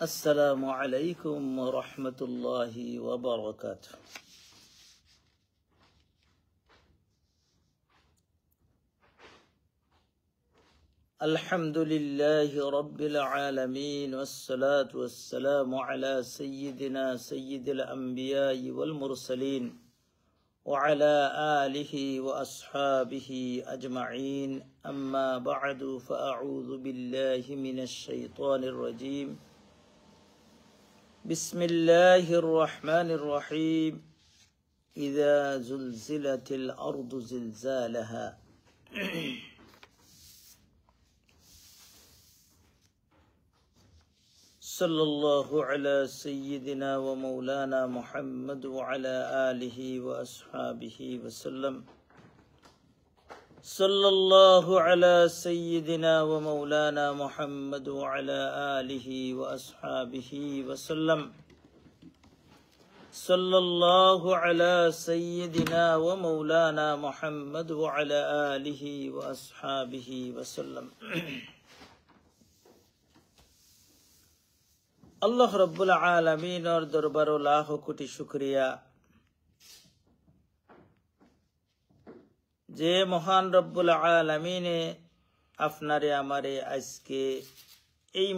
السلام عليكم ورحمة الله وبركاته. الحمد لله رب العالمين والصلاة والسلام على سيدنا سيد الأنبياء والمرسلين وعلى آله وأصحابه أجمعين. أما بعد فأعوذ بالله من الشيطان الرجيم. بسم الله الرحمن الرحيم. إذا زلزلت الأرض زلزالها. صلى الله على سيدنا ومولانا محمد وعلى آله وأصحابه وسلم. صلى الله على سيدنا ومولانا محمد وعلى آله وأصحابه وسلم. صلى الله على سيدنا ومولانا محمد وعلى آله وأصحابه وسلم. আল্লাহ রব্বুল আলামিনের দরবারে লাখ কোটি শুকরিয়া যে মহান রব্বুল আলামিনে আপনারে আমারে আজকে এই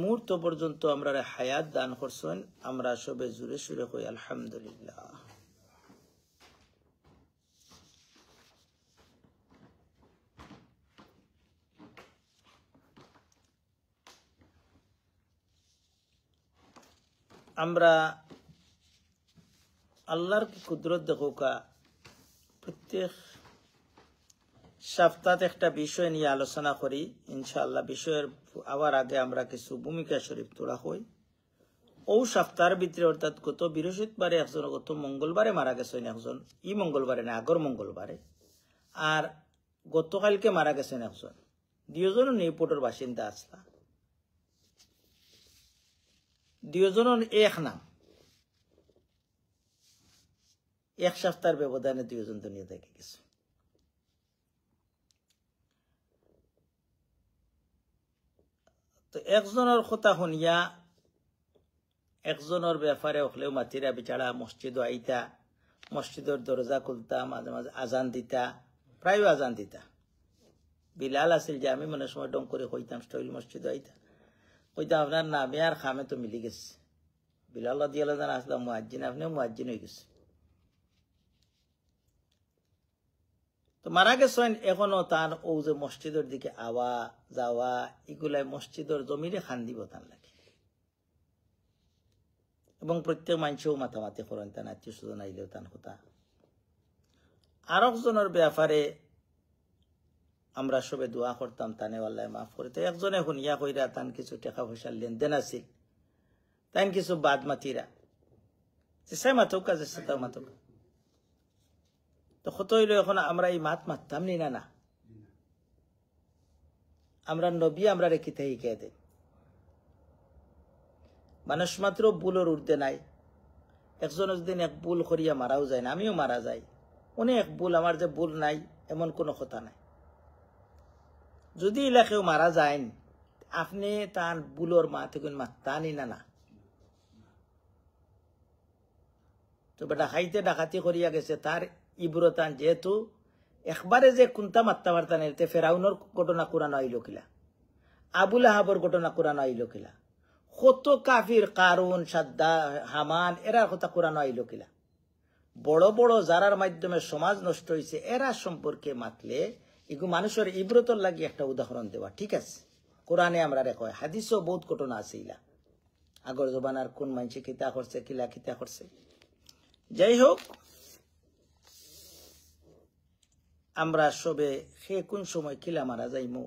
মুহূর্ত পর্যন্ত আমরা হায়াত দান করছেন। আমরা সবে জুড়ে সুরে কই আলহামদুলিল্লাহ। আমরা আল্লাহর কি কুদরত দেখোকা প্রত্যেক সপ্তাহে একটা বিষয় নিয়ে আলোচনা করি ইনশাআল্লাহ। বিষয়ের আবার আগে আমরা কিছু ভূমিকা শরীফ তোলা হই। ও সপ্তাহের ভিতরে অর্থাৎ গত বৃহস্পতিবারে একজন, গত মঙ্গলবারে মারা গেছেন একজন, ই মঙ্গলবারে না আগর মঙ্গলবারে, আর গতকালকে মারা গেছেন একজন। দুইজন নিউপোর্টের বাসিন্দা আসলা, দুইজনের এক নাম, এক সপ্তাহের ব্যবধানে দুইজন দুনিয়া থেকে গেছে। তো একজনের কথা শুনিয়া একজনের ব্যাপারে হলেও মাতিরা বিচারা মসজিদ আইতা, মসজিদের দরজা খুলতা, মাঝে মাঝে আজান দিতা, প্রায় আজান দিতা। বিলাল আছিল যে আমি মনে সময় ডং করে কইতাম স্টইল মসজিদ আইতা, কইতাম আপনার নামে আর খামে তো মিলি গেছে। বিলাল দিয়ে আসলাম মুয়াজ্জিন, আপনিও মুয়াজ্জিন হয়ে গেছে। তো মারা গেছেন, এখনো তার ও যে মসজিদের দিকে আওয়া যাওয়া এগুলাই মসজিদের জমিরে খান্দিব তার লাগে, এবং প্রত্যেক মানুষও মাথামাতি করেন তার আত্মীয় স্বজন আইলেও তার কথা। আর একজনের ব্যাপারে আমরা সবে দোয়া করতাম তানে আল্লাহ মাফ করে। তো একজনে শুনিয়া কইরা তান কিছু টাকা পয়সার লেনদেন আছিল, তাই কিছু বাদ মাতিরা সে মাথকা যে তাও মাথকা। তো কত হইল এখন আমরা এই মারতাম নি না, আমরা নবী আমরা রেখিতে শিখাই দেয়। মানুষ মাত্র ভুলের ঊর্ধ্বে নাই। একজন দিন এক ভুল করিয়া মারাও যায় না, আমিও মারা যাই। অনেক ভুল, আমার যে ভুল নাই এমন কোনো কথা নাই। যদি এলাকেও মারা যায় আপনি তার ভুলোর মা থেকে মারতানি না। তো ডাকাইতে ডাকাতি করিয়া গেছে, তার ইব্রতান যেহেতু একবারে যে কোনটা মারতে পারতান, এতে ফেরাউনের ঘটনা কোরআন আইল কিলা, আবুল আহাবর ঘটনা কোরআন আইল কিলা, কত কাফির কারুন সাদ্দা হামান এরা কথা কোরআন আইল কিলা। বড় বড় যারার মাধ্যমে সমাজ নষ্ট হয়েছে এরা সম্পর্কে মাতলে এগুলো মানুষের ইব্রতর লাগি একটা উদাহরণ দেওয়া ঠিক আছে। কোরআনে আমরা রেখো, হাদিসও বহুত ঘটনা আছে ইলা, আগর জবানার কোন মানুষে কিতা করছে কিলা কিতা করছে। যাই হোক, আমরা সবে সে কোন সময় কিলা মারা যাইমু।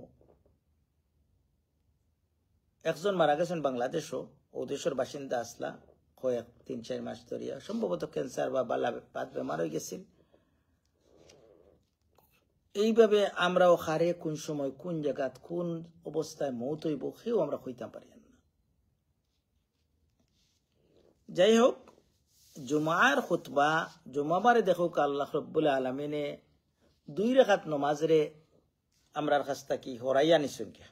একজন মারা গেছেন বাংলাদেশও, ও দেশের বাসিন্দা আসলা, কয়েক ৩-৪ মাস ধরিয়া সম্ভবত ক্যান্সার বা বালা পাত বেমার হয়ে গেছিল। এইভাবে আমরাও হারে কোন সময় কোন জায়গাত কোন অবস্থায় মৌত হইব সেও আমরা কইতাম পারি না। যাই হোক, জুমার খুতবা জুমাবারে দেখো আল্লাহ রব্বুল আলামিনে 2 রাকাত নামাজরে আমরার কাছ থেকে হরাইয়া নিছেন কে।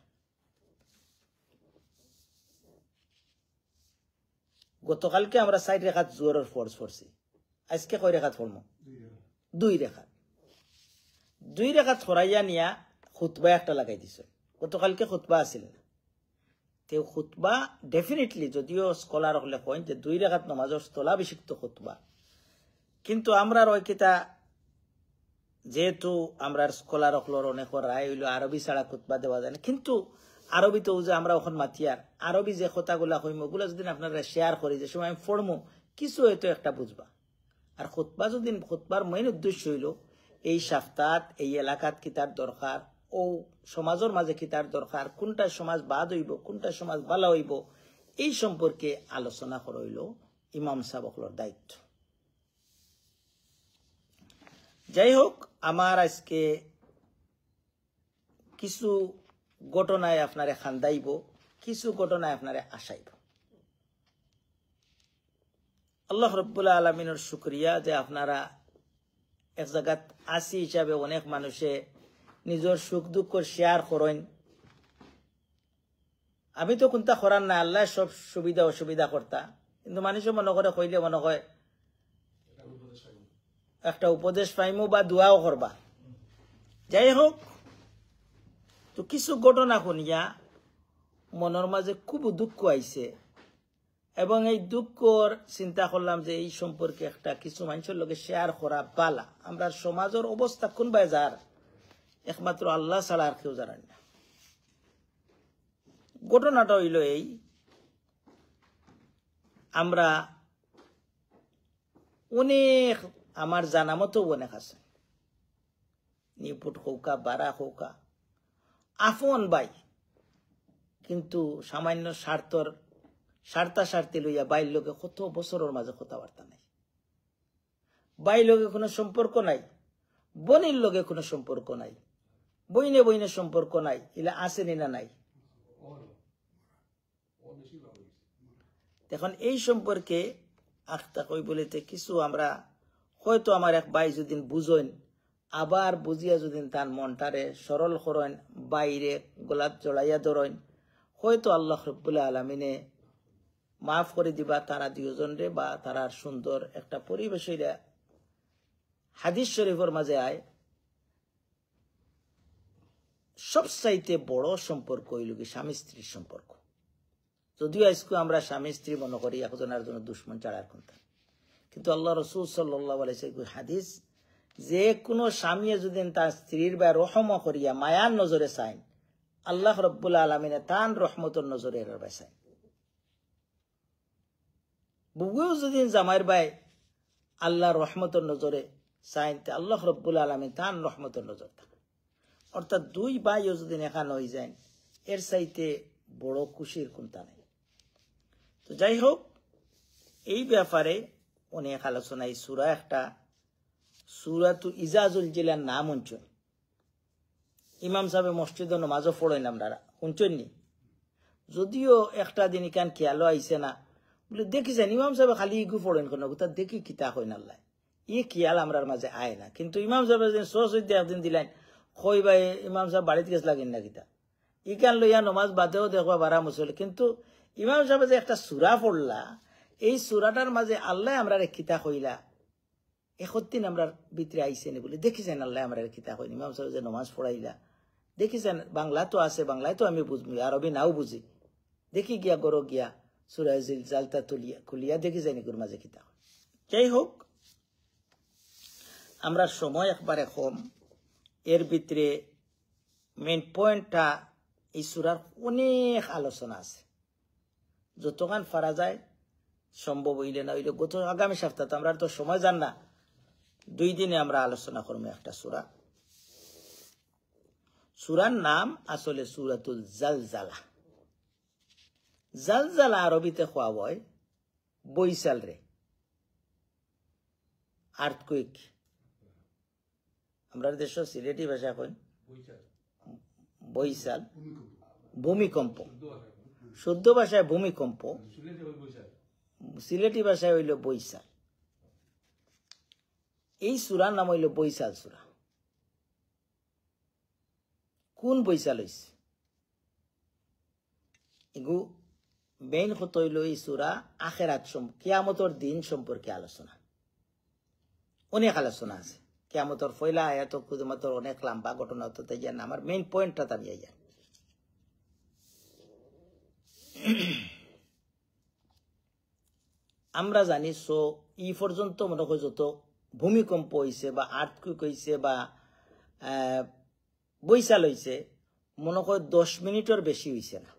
গতকালকে আমরা 4 রেখাত জোহরের ফরজ পড়ছি, আজকে কয় রেখাত পড়মু? 2 রেখাত। 2 রেখাত ফরাইয়া নিয়া খুতবা একটা লাগাই দিছে। গতকালকে খুতবা আছিল না, তে খুতবা ডেফিনেটলি যদিও স্কলার হলে কইন যে 2 রেখাত নামাজের স্থলাভিষিক্ত খুতবা, কিন্তু আমরা রয়কিতা যেহেতু আমরা স্কলার হলর অনেক রায় হইল আরবি ছাড়া খুতবা দেওয়া যায় না, কিন্তু আরবি তো যে আমরা ওখান মাতিয়ার আরবি যে কথাগুলা কইম ওগুলো যদি আপনারা শেয়ার করি, যে সময় আমি পড়মু কিছু হয়তো একটা বুঝবা। আর খুতবা যদি খুতবার মেইন উদ্দেশ্য হইল এই সপ্তাহ এই এলাকাত কিতার দরকার, ও সমাজের মাঝে কিতার দরকার, কোনটা সমাজ বাদ হইব, কোনটা সমাজ ভালো হইব, এই সম্পর্কে আলোচনা করা হইল ইমাম সাহেবর দায়িত্ব। যাই হোক, আমার আজকে কিছু ঘটনায় আপনারে খান্দাইব, কিছু ঘটনায় আপনারে আসাইব। আল্লাহ রব্বুল আলমিনের শুকরিয়া যে আপনারা এক জায়গাত আসি হিসাবে অনেক মানুষে নিজের সুখ দুঃখ শেয়ার করেন। আমি তো কোনটা করার না, আল্লাহ সব সুবিধা অসুবিধা করতা, কিন্তু মানুষও মনে করে কইলে মনে হয় একটা উপদেশ পাইমু বা দোয়াও করবা। যাই হোক, তো কিছু ঘটনা শুনিয়া মনের মাঝে খুব দুঃখ আইছে, এবং এই দুঃখর চিন্তা করলাম যে এই সম্পর্কে একটা কিছু মানুষের লগে শেয়ার করা পালা। আমরা সমাজের অবস্থা কোনবাই যার একমাত্র আল্লাহ ছাড়া আর কেউ জানেন না। ঘটনাটা হইল এই, আমরা অনেক আমার জানা মতো অনেক আছে, নিপুট হৌকা বারা হৌকা আফন বাই, কিন্তু সামান্য স্বার্থী লইয়া বাইর লোকে কত বছরের মাঝে কথাবার্তা নাই, বাইর লোকে কোনো সম্পর্ক নাই, বনির লোকে কোনো সম্পর্ক নাই, বইনে বইনে সম্পর্ক নাই, ইলা আসেনি না নাই। এখন এই সম্পর্কে আখতা কই বলিতে কিছু আমরা হয়তো আমার এক ভাই যদি বুঝেন, আবার বুঝিয়া যদি তার মনটারে সরল করেন, বাইরে গোলাপ জড়াইয়া ধরেন, হয়তো আল্লাহ রব্বুল আলমিনে মাফ করে দিবা তারা দুজন রে, বা তারা সুন্দর একটা পরিবেশ হইলা। হাদিস শরীফের মাঝে আয় সবচাইতে বড় সম্পর্ক হইল কি স্বামী স্ত্রীর সম্পর্ক। যদিও আজকে আমরা স্বামী স্ত্রী মনে করি একজনের জন্য দুশ্মন ছাড়ার কথা, কিন্তু আল্লাহ রসুল সাল্লাল্লাহু আলাইহি ওয়াসাল্লাম হাদিস, যে কোনো স্বামী যদি তার স্ত্রীর বা রহম করিয়া মায়ার নজরে চাইন, আল্লাহ রব্বুল আলমিনে তান রহমতের নজরে এর বাসায়। বুগুও যদি জামাইর বাই আল্লাহ রহমতের নজরে চাইন, আল্লাহ রব্বুল আলমিন তান রহমতের নজর থাকে। অর্থাৎ দুই ভাইও যদি এখানে হয়ে যায়, এর চাইতে বড় খুশির কোনটা নেই। তো যাই হোক, এই ব্যাপারে অনেক আলোচনা। এই সূরা একটা সূরাতু ইজাজুল জিলার নাম শুনছেন, ইমাম সাহেব মসজিদে নামাজও পড়েন আপনারা শুনছেননি? যদিও একটা দিন ইকান খেয়ালও আইসে না, বলে দেখিছেন ইমাম সাহেব খালি ইগু পড়েন কেন, তা দেখি কিতা হইন আল্লাহ, ই খেয়াল আমরার মাঝে আয় না। কিন্তু ইমাম সাহেব সরস্বতী একদিন দিলেন, কই ভাই ইমাম সাহেব বাড়িতে গেছ লাগেন না কিতা, ইকান লইয়া নমাজ বাদেও দেখবা বারা মুসল। কিন্তু ইমাম সাহেব যে একটা সূরা পড়লা, এই সূরাটার মাঝে আল্লাহ আমরা কিতা কইলা, একদিন আমরা ভিতরে আইসেনি বলে দেখিছেন আল্লাহ আমরা কিতা কইনি। ইমাম সাহেব যে নমাজ পড়াইলা দেখিছেন, বাংলা তো আছে, বাংলায় তো আমি বুঝবি, আরবি নাও বুঝি, দেখি গিয়া গরো গিয়া সূরা জিলজালতা তুলিয়া খুলিয়া দেখি যায়নি গুর মাঝে কিতা। যাই হোক, আমরা সময় একবারে কম, এর ভিতরে মেইন পয়েন্টটা এই সূরার অনেক আলোচনা আছে, যতক্ষণ পারা যায় সম্ভব হইলে না হইলে আগামী সপ্তাহে আমরা তো সময় যান না, 2 দিনে আমরা আলোচনা করবো একটা সূরা। সূরার নাম আসলে সূরাতুল জালজালা। জালজালা আরবিতে কোয়া হয় বৈশাল রে, আর্থকুইক। আমরা দেশ সিলেটি ভাষা কই বৈশাল, ভূমিকম্প। শুদ্ধ ভাষায় ভূমিকম্প, সিলেটি ভাষায় হইল বৈশাল। এই সূরার নাম হইল বৈশাল সূরা। কোন বৈশাল হইছে? এগু মেইন কথা হইল এই সূরা আখিরাত কিয়ামতের দিন সম্পর্কে আলোচনা, অনেক আলোচনা আছে। কিয়ামতের পয়লা আয়াত শুধুমাত্র অনেক লম্বা ঘটনা তো তাই জান, আমার মেইন পয়েন্টটা আমি যাই। আমরা জানি ই পর্যন্ত মনে হয় যত ভূমিকম্প হয়েছে বা আর্থকুইক হয়েছে বা বৈশাল হয়েছে, মনে হয় 10 মিনিটের বেশি হয়েছে না,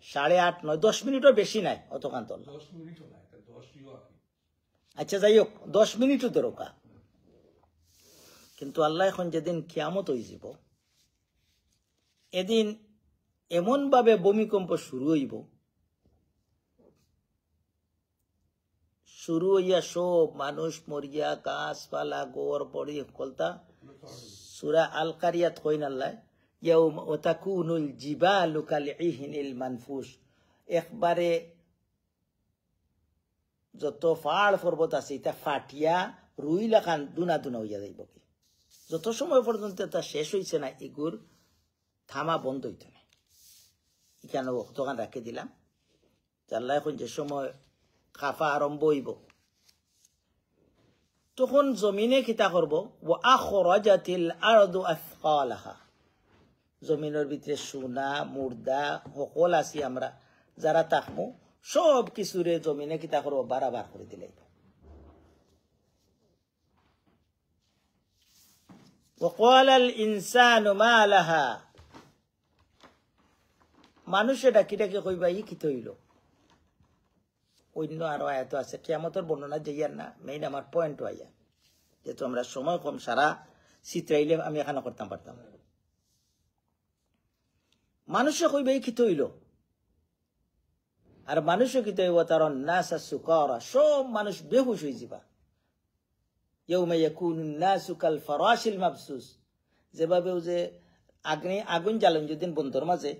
8:30 9 10 মিনিটের বেশি নাই অতকান্ত। আচ্ছা যাই হোক, 10 মিনিটও দরকার। কিন্তু আল্লাহ এখন যেদিন কিয়ামত হয়ে যাব, এদিন এমন ভাবে ভূমিকম্প শুরু হইব, শুরু হইয়া সব মানুষ মরিয়া গাছপালা গোর পড়ি কলতা। সূরা আল কারিয়াত কইন আল্লাহ ইয়াউমা ওয়াতাকুনুল জিবালু কালইহিনিল মানফুস, একবারে যত পাহাড় পর্বত আছে এটা ফাটিয়া রুই লাখান দুনা দুনা হইয়া যাইব। কি যত সময় পর্যন্ত তা শেষ হইছে না, এগুর থামা বন্ধ হইত না। এখানে দোকান রাখে দিলাম। আল্লাহ এখন যে সময় খাফা আরম্ভ হইব, তখন জমিনে কিতা করব, ওয়া আখরাজাতিল আরদু আথকালাহা, জমিনের ভিতরে সোনা মুর্দা সকল আছি আমরা যারা থাকবো, সব কিছুরে জমিনে কিতা করব, বারাবার করে দিলে। وقال الانسان ما لها, মানুষে ডাকি ডাকি কইবা ই কি হইল। অন্য আরো আয়াত আছে, কিয়ামতের বর্ণনা যাইয়ার না, মেইন আমার পয়েন্ট আইয়া, যেহেতু আমরা সময় কম, সারা চিত্রাইলে আমি এখানে করতাম পারতাম। মানুষে কইবা ই কি হইল, আর মানুষে কি হইব, তার নাসা সুকারা, সব মানুষ বেহুশ হয়ে যাবা। ইয়াউমা ইয়াকুনুন নাসু কাল ফারাশিল মাবসুস, যেভাবে যে আগুন জ্বালেন যেদিন বন্ধুর মাঝে,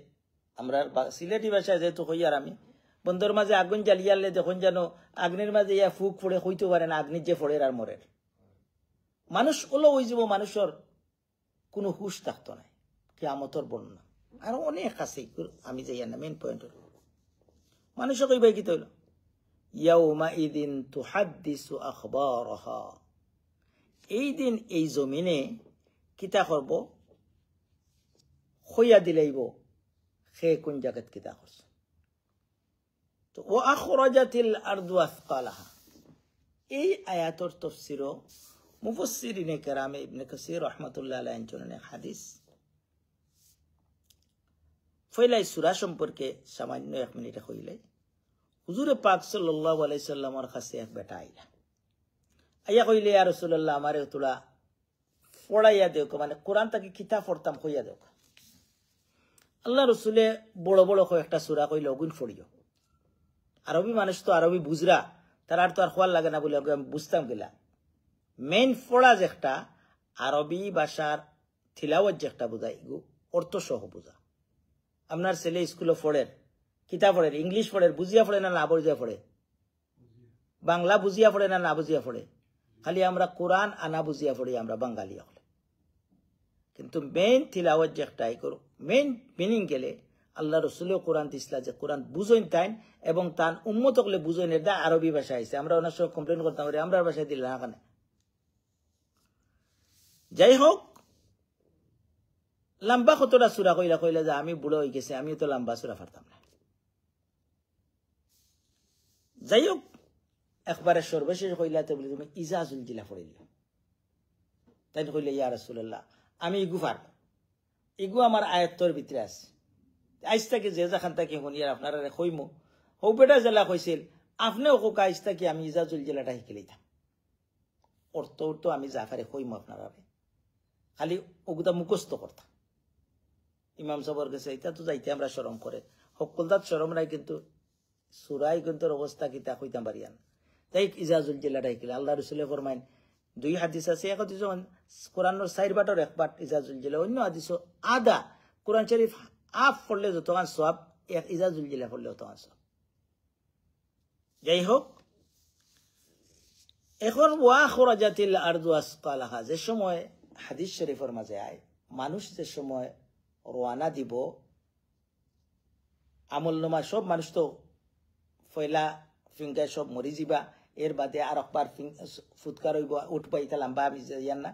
আমরা সিলেটি ভাষায় যেহেতু হইয়ার আমি, বন্ধুর মাঝে আগুন জ্বালিয়ালে যখন যেন আগ্নির মাঝে ইয়া ফুক ফোড়ে হইতে পারে না, আগ্নির যে ফোড়ের আর মরের। মানুষ ওলো হয়ে যাব, মানুষের কোনো হুশ থাকতো না। কিয়ামতের বর্ণনা আর অনেক আছে, আমি যাইয়া না, মেইন পয়েন্ট হল মানুষে কইবাই কি তৈল, ইয়াউমা ইদিন তুহাদ্দিসু আখবারহা, এই দিন এই জমিনে কিতা করব, হইয়া দিলাইব সে কোন জায়গাত কিতা করছে। তো ওয়া আখরাজাতিল আরদু আথকালাহা, এই আয়াতর তাফসীর মুফাসসিরিনে কেরামে ইবনে কাসির রাহমাতুল্লাহ আলাইহি জানেন হাদিস। ফয়লাই সূরা সম্পর্কে সামান্য 1 মিনিটে কইলে, হুজুর পাক সাল্লাল্লাহু আলাইহি সাল্লামের কাছে এক বেটা আইলা, আইয়া কইলে, ইয়া রাসূলুল্লাহ, আমারে তোলা পড়াইয়া দেও, মানে কোরআন থেকে কিতাব পড়তাম কইয়া দেও। আল্লাহ রসুলে বড় বড় কয়েকটা সূরা কইল, ওগুন পড়িও। আরবি মানুষ তো আরবি বুঝরা, তার আর তো আর খোয়ার লাগে না বলে আমি বুঝতাম গেলা। মেইন পড়া যে একটা আরবি ভাষার থিলাওয়াত যে একটা বোঝায়, অর্থ সহ বোঝা। আপনার ছেলে স্কুলে পড়ের, কিতাব পড়ের, ইংলিশ পড়ের, বুঝিয়া পড়ে না না বুঝিয়া পড়ে, বাংলা বুঝিয়া পড়ে না না বুঝিয়া পড়ে, খালি আমরা কোরআন আনা বুঝিয়া পড়ি আমরা বাঙালি হলে। কিন্তু মেইন থিলাওয়াত যে একটা মেইন মিনিং গেলে আল্লাহ রসুলেও কোরআন দিসলা যে কোরআন বুঝইন তাইন এবং তান উম্মত হলে বুঝইন, এটা আরবি ভাষা আইছে। আমরা ওনার সঙ্গে কমপ্লেন করতাম পারি, আমরা ভাষায় দিল না কেন। যাই হোক, লম্বা কতটা সূরা কইলা কইলা যে আমি বুড়ো হয়ে গেছে, আমি তো লম্বা সূরা পারতাম না। যাই হোক, একবারে সর্বশেষ কইলা তো বলি, তুমি ইজাজুল জিলা পড়ে দিও। তাই কইলে, ইয়া রাসূলুল্লাহ, আমি ইগু পারব, ইগু আমার আয়ত্তর ভিতরে আছে। আইজ থাকি যে যেখান থাকি শুনিয়ার আপনারা কইমু, হৌপেটা জেলা কইছিল, আপনিও কোক আইজ থাকি আমি ইজাজুল জেলাটা শিখে লইতাম। অর্থ তো আমি জাফারে কইমু আপনারা, খালি ওগুতা মুখস্থ করতাম। ইমাম সাহেবের কাছে এটা তো যাইতে আমরা শরম করে, সকলদাত শরম নাই, কিন্তু সুরাই কিন্তু অবস্থা কিতা কইতাম পারিয়ান। তাই ইজাজুল জেলাটা শিখিলে আল্লাহ রসুলে ফরমাইন, 2 হাদিস আছে, এক হাদিস কোরআনের 4 বাটার 1 বাট ইজাজুল জিলা, অন্য হাদিস আদা কোরআন শরীফ আফ পড়লে যতক্ষণ সব, এক ইজাজুল জিলা পড়লে ততক্ষণ সব। যাই হোক, এখন ওয়া খরাজাতিল আরদু আসকালাহা, যে সময় হাদিস শরীফের মাঝে আয়, মানুষ যে সময় রওনা দিব আমল নমা সব মানুষ তো ফয়লা ফিঙ্গায় সব মরি যাবা এর বাদে আর একবার ফুৎকার হইব উঠবা ইতা লাম্বা আমি যাইয়ান না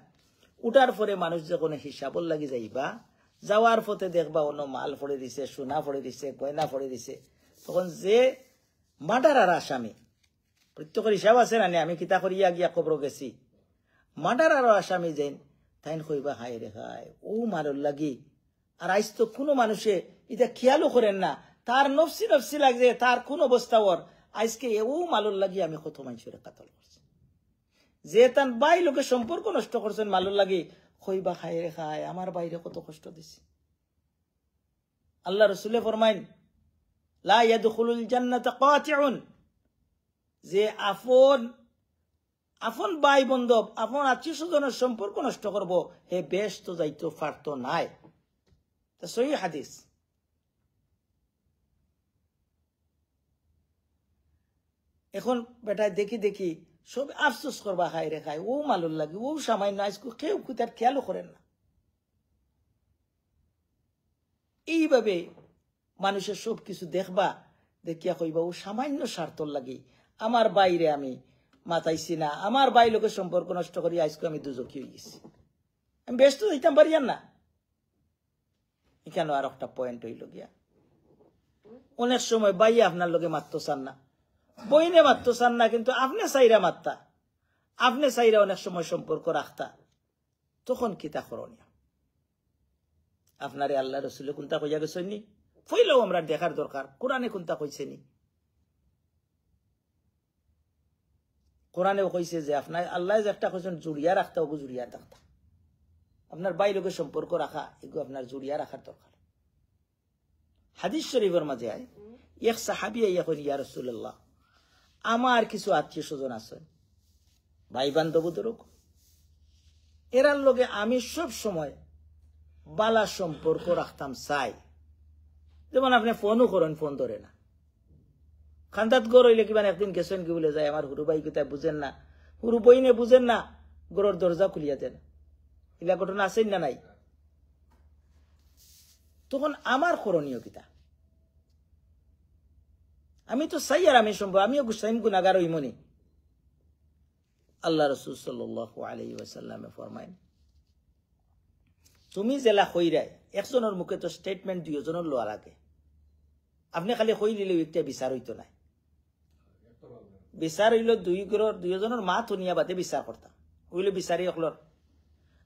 উঠার পরে মানুষ যখন হিসাবর লাগি যাইবা যাওয়ার পথে দেখবা অন্য মাল ফড়ে দিছে সোনা ফড়ে দিছে গয়না ফড়ে দিছে তখন যে মার্ডার আর আসামি প্রত্যেকের হিসাব আছে না আমি কিতা করিয়া গিয়া কবর গেছি মার্ডার আর আসামি যেন তাইন কইবা হায় রে হায় ও মারর লাগি আর আইস তো কোনো মানুষে এটা খেয়ালও করেন না তার নফসি নফসি লাগছে তার কোন অবস্থা ওর আজকে ও মালুর লাগি আমি কত মানুষের কাতল করছি যে তার বাই লোকের সম্পর্ক নষ্ট করছেন মালুর লাগি কইবা হায় রে হায় আমার বাইরে কত কষ্ট দিছি আল্লাহ রসুলে ফরমাইন লা ইয়াদখুলুল জান্নাতা কাতিউন যে আপন ভাই বন্ধব আপন আত্মীয় স্বজনের সম্পর্ক নষ্ট করবো হে বেশ তো যাইতো পারতো নাই সহিহ হাদিস এখন বেটায় দেখি দেখি সব আফসোস করবা খাই রে খাই ও মালুর লাগে ও সামান্য আজকে কেউ তার খেয়ালও করেন না এইভাবে মানুষের সব কিছু দেখবা দেখিয়া কইবা ও সামান্য স্বার্থর লাগি আমার বাইরে আমি মাতাইছি না আমার বাই লোকের সম্পর্ক নষ্ট করি আজকে আমি দুজকি হয়ে গেছি আমি ব্যস্ত দিতাম পারিয়ান না এখানে আর একটা পয়েন্ট হইল গিয়া অনেক সময় বাই আপনার লোকে মারতে চান না বইনে মারতে চান না কিন্তু আপনি চাইরা মারতা আপনি চাইরা অনেক সময় সম্পর্ক রাখতা তখন কিতা করণীয় আপনারে আল্লাহ রসুলে কোনটা কইয়া গেছেন ফইলেও আমরা দেখার দরকার কোরআনে কোনটা কইছেনি কোরআনেও কইছে যে আপনার আল্লাহ যে একটা কইছেন জুড়িয়া রাখতে ওগু জুড়িয়া রাখতা আপনার বাই লোকের সম্পর্ক রাখা এগু আপনার জুড়িয়া রাখার দরকার হাদিস শরীফের মাঝে আয় এক সাহাবী আইয়া কইল ইয়া রাসূলুল্লাহ আমার কিছু আত্মীয় স্বজন আছে ভাই বান্ধবদের এরার লগে আমি সব সময় বালা সম্পর্ক রাখতাম চাই যেমন আপনি ফোনও করেন ফোন ধরে না খান্দাত গড় হইলে কিবা একদিন গেছেন কি বলে যায় আমার হুরু ভাই কোথায় বুঝেন না হুরু বইনে বুঝেন না গড়ের দরজা খুলিয়া দেন এলা ঘটনা আছেন না নাই তখন আমার করণীয় কিতা আমি তো চাই আর আমি সম্ভব আমিও গুসাইম গুনাগার হইমনি আল্লাহ রাসূল সাল্লাল্লাহু আলাইহি ওয়াসাল্লামে ফরমায়েন তুমি জেলা কইরাই একজনের মুখে তো স্টেটমেন্ট দুইজনের লওয়া লাগে আপনি খালি কই দিলে একটা বিচার হইতো না বিচার হইল দুইজনের মা তুনিয়া বাদে বিচার করতাম হইলে বিচারি হকলর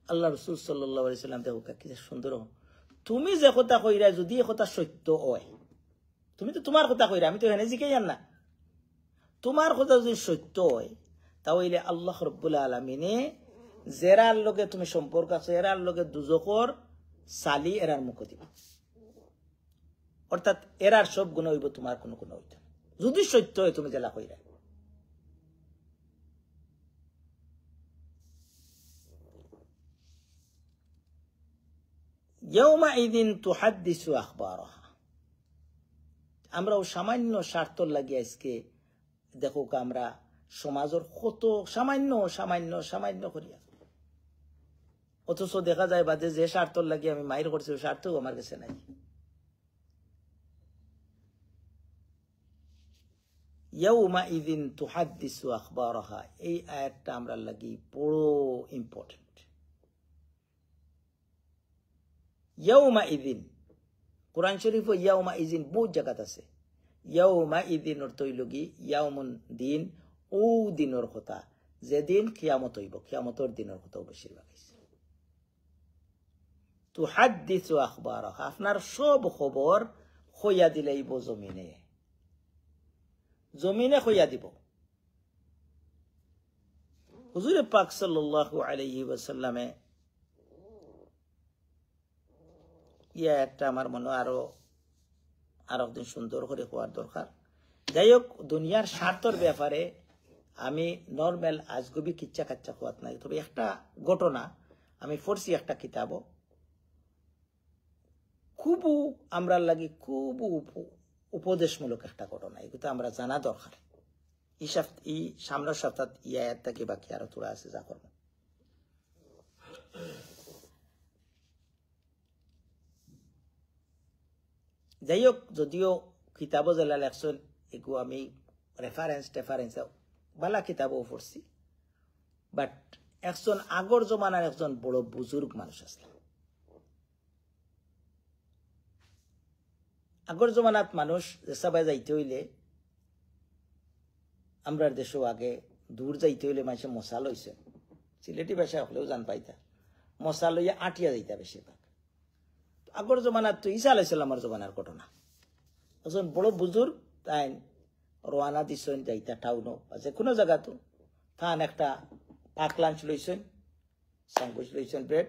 আল্লাহ রাসূল সাল্লাল্লাহু আলাইহি ওয়াসাল্লাম দেখো কি সুন্দর তুমি যে কথা কইরা যদি এই কথা সত্য হয় তুমি তো তোমার কথা কইরা আমি তো এখানে জিকে জান না তোমার কথা যদি সত্য হয় তাহলে আল্লাহ রাব্বুল আলামিনে জেরার লগে তুমি সম্পর্ক আছে এরার লগে দুজখর সালি এরার মুখ দিবা অর্থাৎ এরার সব গুণ হইব তোমার কোনো গুণ হইত যদি সত্য হয় তুমি জেলা কইরা ইয়াউমাইদিন তুহাদ্দিসু আখবারাহা আমরা সামান্য স্বার্থর লাগি আজকে দেখো আমরা সমাজের কত সামান্য সামান্য সামান্য করিয়া অথচ দেখা যায় বাদে যে স্বার্থর লাগি আমি মাইর করছি ওই স্বার্থও আমার কাছে নাই ইয়াউমাইদিন তুহাদ্দিসু আখবারাহা এই আয়াতটা আমরা লাগি বড় ইম্পর্টেন্ট ইয়াউমাইদিন কোরআন শরীফ ইয়াউমাইদিন বহুত জায়গাত আছে ইয়াউমাইদিন অর্থ হইল কি ইয়াউমুন দিন ও দিনের কথা যেদিন কিয়ামত হইব কিয়ামতের দিনের কথা বেশিরভাগ তুহাদ্দিসু আখবারাহা আপনার সব খবর খইয়া দিলেইব জমিনে জমিনে খইয়া দিব হুজুর পাক সাল্লাল্লাহু আলাইহি ওয়াসাল্লামে ইয়া একটা আমার মনে আরো একদিন সুন্দর করে হওয়ার দরকার যাই হোক দুনিয়ার স্বার্থের ব্যাপারে আমি নর্মাল আজগুবি কিচ্ছা কাচ্চা হওয়াত নাই তবে একটা ঘটনা আমি পড়ছি একটা কিতাব খুব আমরা লাগি খুব উপদেশমূলক একটা ঘটনা এগুলো আমরা জানা দরকার এই সামনের সপ্তাহ ইয়ারটাকে বাকি আরো তোরা আছে যা করবো যাই হোক যদিও কিতাবও জেলা লেখছেন এগু আমি রেফারেন্স বালা কিতাবও পড়ছি বাট একজন আগর জমানার একজন বড় বুজুর্গ মানুষ আসলে আগর জমানাত মানুষ যেসাবাই যাইতে হইলে আমরার দেশও আগে দূর যাইতে হইলে মানুষে মশা লইছে সিলেটি ভাষা হলেও জান পাইতা মশা লইয়া আটিয়া যাইতা বেশিরভাগ আগর জমানাত তো ঈসা আলাইহিস সালামের জমানার ঘটনা একজন বড় বুজুর্গ তাই রওনা দিছেন যাইতা টাউনও যে কোনো জায়গাতো তান একটা পাক লাঞ্চ লইছেন স্যান্ডউইচ লইছেন ব্রেড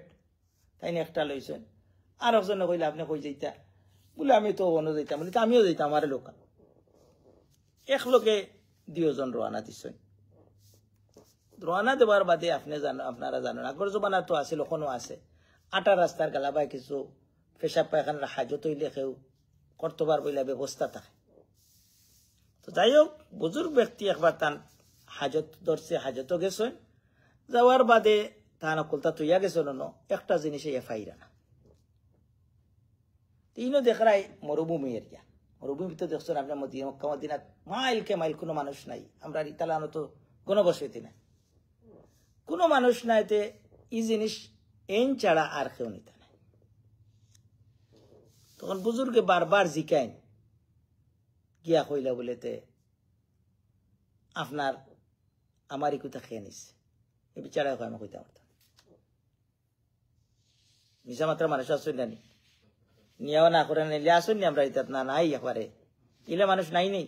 তাই একটা লইছেন আর একজনে কইলে আপনি কই যাইতা বলে আমি তো অন্য যাইতাম বলি আমিও যাইতাম আমার লোক এক লোকে দুজন রওনা দিছেন রওনা দেওয়ার বাদে আপনি আপনারা জানেন আগর জমানা তো আছে ওখানেও আছে আটা রাস্তার গালাবাই কিছু পেশাব পায়খানার হাজত হইলে কেউ কর্তবার বইলা ব্যবস্থা থাকে তো যাই হোক বুজুর্গ ব্যক্তি একবার তান হাজত ধরছে হাজতও গেছেন যাওয়ার বাদে তান অকলতা তুইয়া গেছেন একটা জিনিস ইয়ে ফাইরা না তিনও দেখাই মরুভূমি এরিয়া মরুভূমি তো দেখছেন আপনার মক্কা মদিনাত মাইলকে মাইল কোনো মানুষ নাই আমরা ইতালানো তো গণবসতি নাই কোনো মানুষ নাই তে এই জিনিস এন ছাড়া আর কেউ নিতে নাই তখন বুজুর্গে বারবার জিকাইন গিয়া কইলা বলেতে আপনার আমারই কোথা খেয়ে নিছে এই বিচারা আমি কইতে পারতাম মিশা মাত্র মানুষ আসছেন জানি নিয়াও না করে নিলে আসুন আমরা ইতাত না নাই একবারে ইলে মানুষ নাই নেই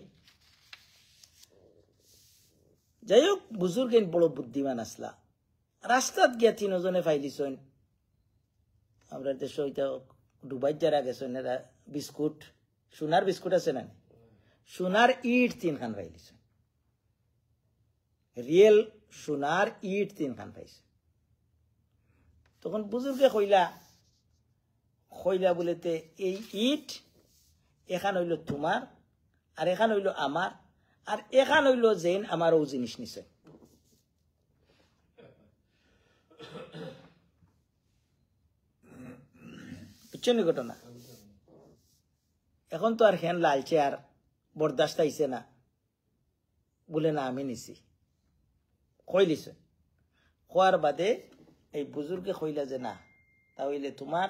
যাই হোক বুজুর্গ বড় বুদ্ধিমান আসলা রাস্তাত গিয়া তিনজনে ফাইলিছেন আমরা দেশ ডুবাই যারা গেছেন এরা বিস্কুট সোনার বিস্কুট আছে না সোনার ইট তিনখান ফাইলিছেন রিয়েল সোনার ইট তিনখান পাইছে তখন বুজুর্গে কইলা বলেতে এই ইট এখান হইল তোমার আর এখান হইল আমার আর এখান হইল যেন আমার ও জিনিস নিছে বুঝছেন ঘটনা এখন তো আর হেন লালচে আর বরদাস্ত আইছে না বলে না আমি নিছি কইলিছে খোয়ার বাদে এই বুজুর্গে কইলা যে না তাহলে তোমার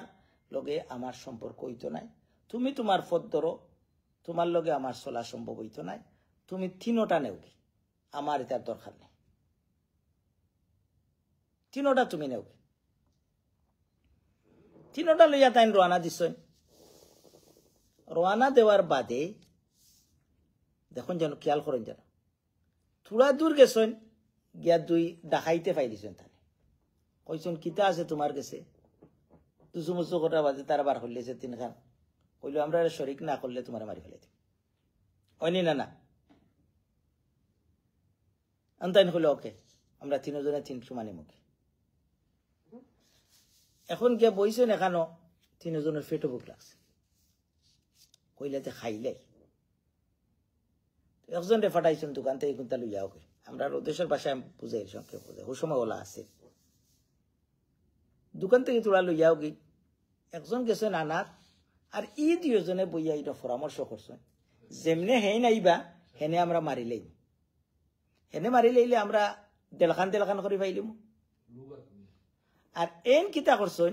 লগে আমার সম্পর্ক হইতো নাই তুমি তোমার পথ ধরো তোমার লগে আমার চলা সম্ভব হইতো নাই তুমি তিনোটা নেও কি আমার এটার দরকার নেই তিনোটা তুমি নেও কি তিনোটা লইয়া তাই রওনা দিছেন রওনা দেওয়ার বাদে দেখুন যেন খেয়াল করেন যেন থোড়া দূর গেছেন গিয়া দুই ডাকাইতে পাইলিছেন তাহলে কইছেন কিতা আছে তোমার কাছে দুসুমুসু কটার বাদে তারা বার করলেছে তিনখান কইল আমরা শরিক না করলে তোমার মারি ফেলে দিব হয়নি না আন্তাইন কইল ওকে আমরা তিনজনে তিনশো মানে মুখে এখন গিয়া বইছেন এখানো তিনজনের পেটও বুক লাগছে কইলাতে খাইলাই একজন রে ফাটাইছেন দোকান থেকে কোনটা লইয়া ওকে আমরা দেশের ভাষায় বুঝাই সংক্ষেপ বুঝাই ও সময় ওলা আছে দোকান থেকে তোলা লইয়াও গি একজন গেছেন আনার আর ই দুজনে বইয়া এটা পরামর্শ করছেন যেমনে হেই নাইবা হেনে আমরা মারিলেই হেনে মারি লইলে আমরা দেলখান করে পাইলিম আর এন কিতা করছেন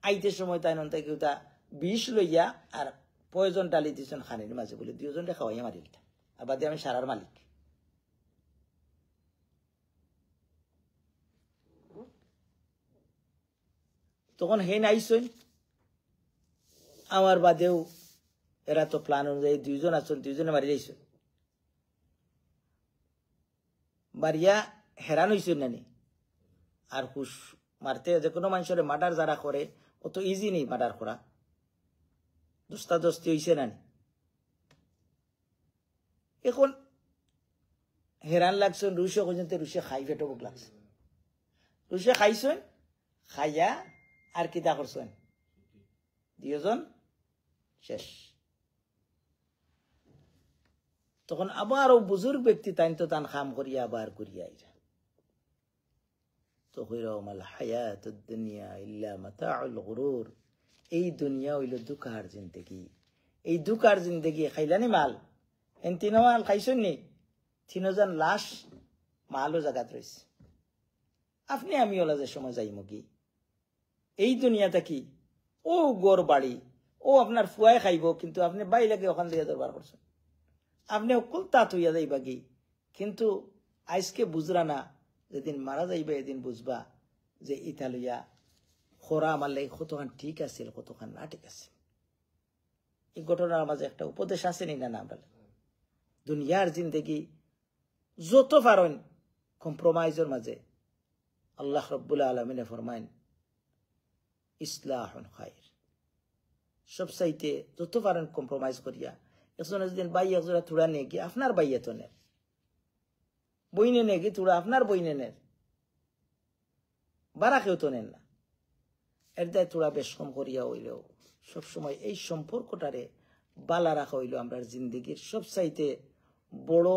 আইতে সময় তাই নন তাই কেউটা বিষ লইয়া আর প্রয়োজন ডালি দিয়েছেন খানির মাঝে বলে দুজনটা খাওয়াইয়া মারিলটা আর বাদে আমি সারার মালিক তখন হেন আইসন আমার বাদেও এরা তো প্ল্যান অনুযায়ী দুইজন আছেন দুইজনে মারি যাইছেন মারিয়া হেরান হইছেন নানি আর হুশ মারতে যে কোনো মানুষের মার্ডার যারা করে অত ইজি নেই মার্ডার করা দোস্তাদস্তি হইছে নানি এখন হেরান লাগছেন রুশে পর্যন্ত রুশে খাই ফেটো বুক লাগছে রুশে খাইছেন খাইয়া আর কিতা করছেন দুজন শেষ তখন আবার ও বুজুর্গ ব্যক্তি তাই তো তান খাম করিয়া আবার করিয়া আইরা তো হইরামাল হায়াতুদ দুনিয়া ইল্লা মাতাউল গুরুর এই দুনিয়া হইল দুঃখার জিন্দেগি এই দুকার জিন্দগি খাইলানি মাল এন তিন মাল খাইছেন নি তিনজন লাশ মালও জায়গাত রয়েছে আপনি আমি ওলা যে সময় যাই মুগি এই দুনিয়াটা কি ও গড় বাড়ি ও আপনার ফুয়াই খাইব কিন্তু আপনি বাই লাগে ওখান দিয়ে দরবার করছেন আপনি অকুল তা তুইয়া যাইবা কি কিন্তু আজকে বুঝরা না যেদিন মারা যাইবা এদিন বুঝবা যে ইটা লইয়া খোরা আমার লাগে কতখান ঠিক আছিল কতখান না ঠিক আছে এই ঘটনার মাঝে একটা উপদেশ আছে নি না না বলে দুনিয়ার জিন্দগি যত পারেন কম্প্রোমাইজের মাঝে আল্লাহ রব্বুল আলমিনে ফরমাইন ইসলাহুন খায়র সব চাইতে যত পারেন কম্প্রোমাইজ করিয়া একজনে যদি বাই একজোড়া তুড়া নিয়ে গিয়ে আপনার বাইয়ে তো নেন বইনে নিয়ে গিয়ে তুড়া আপনার বইনে নেন বারা কেউ তো নেন না এর দায় তুড়া বেশ কম করিয়া হইলেও সবসময় এই সম্পর্কটারে বালা রাখা হইল আমরা জিন্দগির সব চাইতে বড়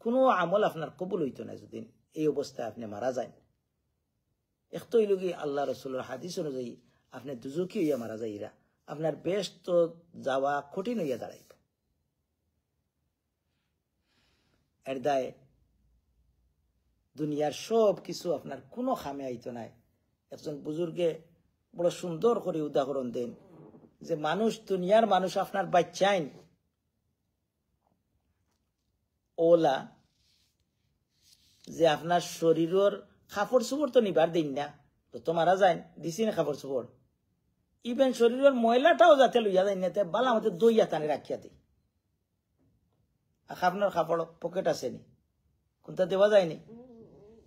কোনো আমল আপনার কবুল হইতো না যদি এই অবস্থায় আপনি মারা যান এক তো হইল কি আল্লাহ রসুলের হাদিস অনুযায়ী আপনি দুজকি হইয়া মারা যাইরা আপনার বেশ তো যাওয়া কঠিন হইয়া দাঁড়াইব এর দায় দুনিয়ার সব কিছু আপনার কোনো খামে আইতো নাই একজন বুজুর্গে বড় সুন্দর করে উদাহরণ দেন যে মানুষ দুনিয়ার মানুষ আপনার বাচ্চাইন ওলা যে আপনার শরীরের কাপড় চোপড় তো নিবার দিন না তো মারা যায় দিছি না কাপড় চোপড় ইভেন শরীরের ময়লাটাও যাতে লইয়া যায় না বালা মতো দইয়া টানে রাখিয়া দিই আপনার কাপড় পকেট আছে নি কোনটা দেওয়া যায়নি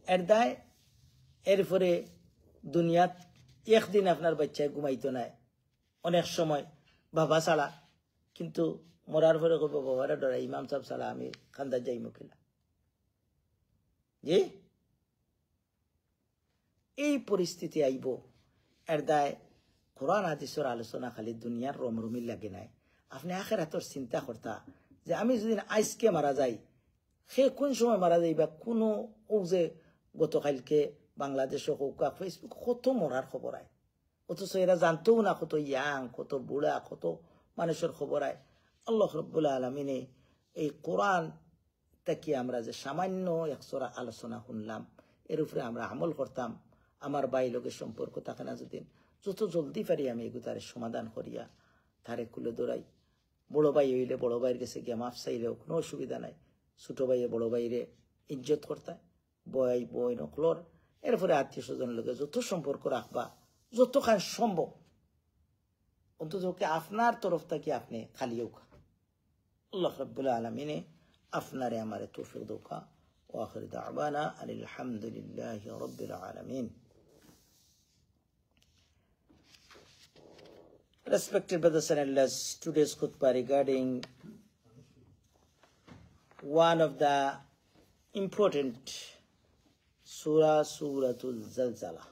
এর দায় এরপরে দুনিয়াত একদিন আপনার বাচ্চায় ঘুমাইতো নাই অনেক সময় বাবা ছাড়া কিন্তু মরার পরে করবো বাবারা ডরা ইমাম সাহেব ছাড়া আমি খান্দার যাই মুখিলা জি এই পরিস্থিতি আইব এর দায় কোরআন হাদিসের আলোচনা খালি দুনিয়ার রমরমি লাগে নাই আপনি আখিরাতের চিন্তা করতা যে আমি যদি আজকে মারা যাই সে কোন সময় মারা যাই বা কোনো ও যে গতকালকে বাংলাদেশে হোক ফেসবুক কত মরার খবর আয় অথচ এরা জানতেও না কত ইয়াং কত বুড়া কত মানুষের খবর আয় আল্লাহ রব্বুল আলমিনে এই কোরআন কি আমরা যে সামান্য একশোরা আলোচনা শুনলাম এর উপরে আমরা আমল করতাম আমার বাই লোকের সম্পর্ক থাকে না যদি যত জলদি পারি আমি এগুতারে সমাধান করিয়া তারে কুলে দৌড়াই বড় ভাই হইলে বড় ভাইয়ের কাছে গিয়ে মাফ চাইলেও কোনো অসুবিধা নাই ছোট ভাইয়ে বড় ভাইরে ইজ্জত করতায় বই বই নকলর এরপরে আত্মীয় স্বজনের লোকে যত সম্পর্ক রাখবা যতখান সম্ভব অন্তত আপনার তরফ থেকে আপনি খালিও খা আল্লাহ রাব্বুল আলামিনে আপনারে আমারে তৌফিক দৌকা ওয়া আখির দাওয়ানা আলহামদুলিল্লাহি রাব্বিল আলামিন Respected brothers and sisters, today's khutbah regarding one of the important surah, Suratul Zalzalah.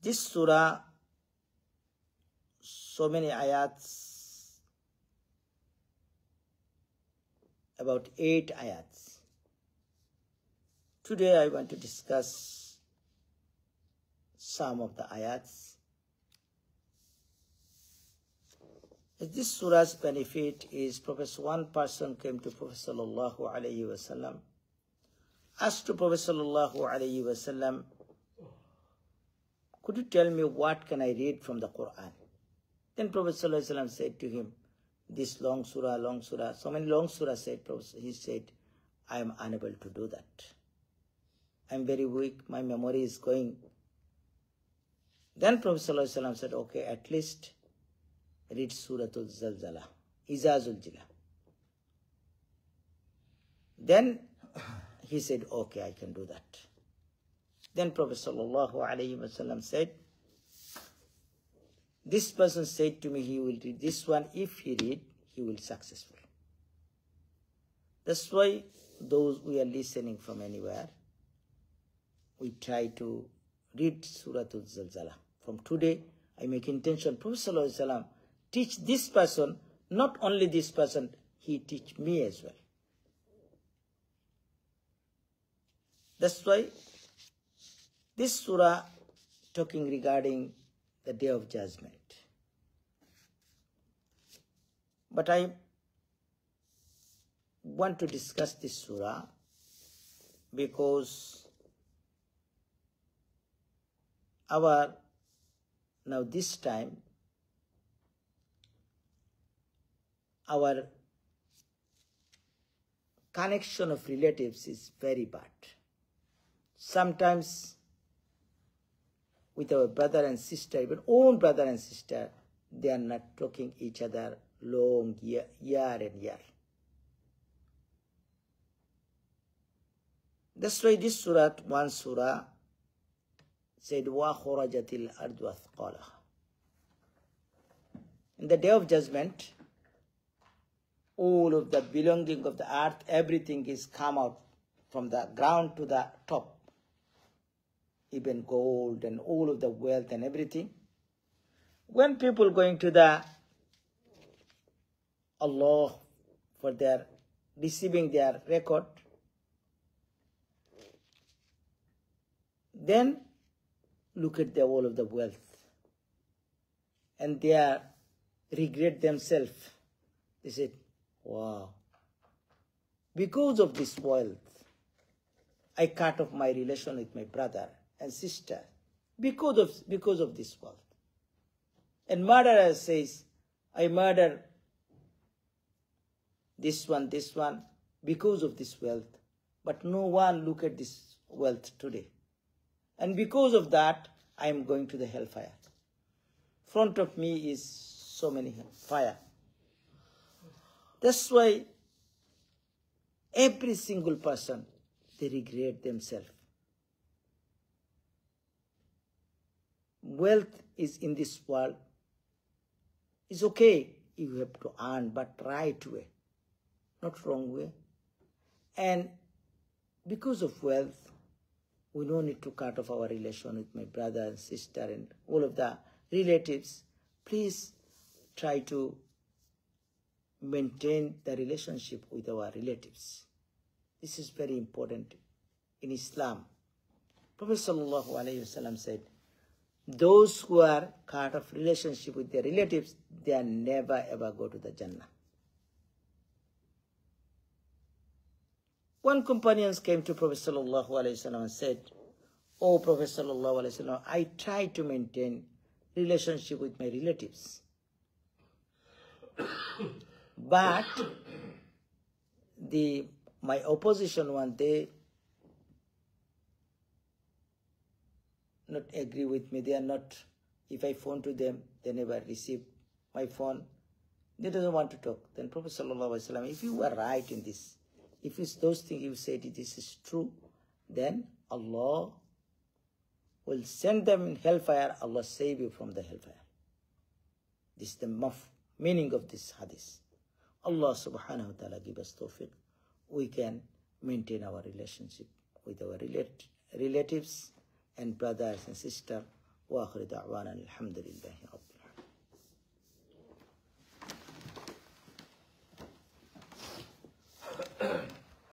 This surah, so many ayats, about 8 ayats. Today I want to discuss some of the ayats. This surah's benefit is one person came to Prophet sallallahu alaihi wasallam, asked to Prophet sallallahu alaihi wasallam, could you tell me what can I read from the Quran? Then Prophet sallallahu alaihi wasallam said to him, this long surah, so many long surah said, he said, I am unable to do that. I am very weak, my memory is going. Then Prophet sallallahu alaihi wasallam said, okay, at least read Suratul Zalzalah, Izazul Jila. Then he said, okay, I can do that. Then Prophet sallallahu alaihi wasallam said, this person said to me, he will read this one. If he read, he will be successful. That's why those we are listening from anywhere, we try to read Suratul Zalzalah. From today, I make intention, Prophet sallallahu alaihi wasallam teach this person, not only this person, he teach me as well. That's why this surah talking regarding the day of judgment. But I want to discuss this surah because now this time our connection of relatives is very bad. Sometimes with our brother and sister, even own brother and sister, they are not talking each other long year and year. That's why this surah, one surah, said, وَخُرَجَتِ الْأَرْضُ أَثْقَالَهَا. In the day of judgment, all of the belonging of the earth, everything is come out from the ground to the top. Even gold and all of the wealth and everything. When people going to the Allah for their receiving their record, then look at all of the wealth. And they are regret themselves. They said, wow, because of this wealth, I cut off my relation with my brother and sister because of this wealth. And murderer says, I murder this one, because of this wealth. But no one look at this wealth today. And because of that, I am going to the hellfire. Front of me is so many fire. That's why every single person, they regret themselves. Wealth is in this world. It's okay, you have to earn, but right way, not wrong way. And because of wealth, we don't need to cut off our relation with my brother and sister and all of the relatives. Please try to maintain the relationship with our relatives. This is very important in Islam. Prophet Sallallahu Alaihi Wasallam said, those who are cut off relationship with their relatives, they are never ever go to the Jannah. One companion came to Prophet Sallallahu Alaihi Wasallam and said, oh Prophet Sallallahu Alaihi Wasallam, I try to maintain relationship with my relatives. But my opposition one day not agree with me. They are not, if I phone to them, they never receive my phone. They don't want to talk. Then Prophet Sallallahu Alaihi Wasallam, if you were right in this, if it's those things you said this is true, then Allah will send them in hellfire. Allah save you from the hellfire. This is the meaning of this hadith. Allah subhanahu wa ta'ala give us tawfiq. We can maintain our relationship with our relatives and brothers and sisters. Wa akhir da'wana alhamdulillahi rabbil alamin.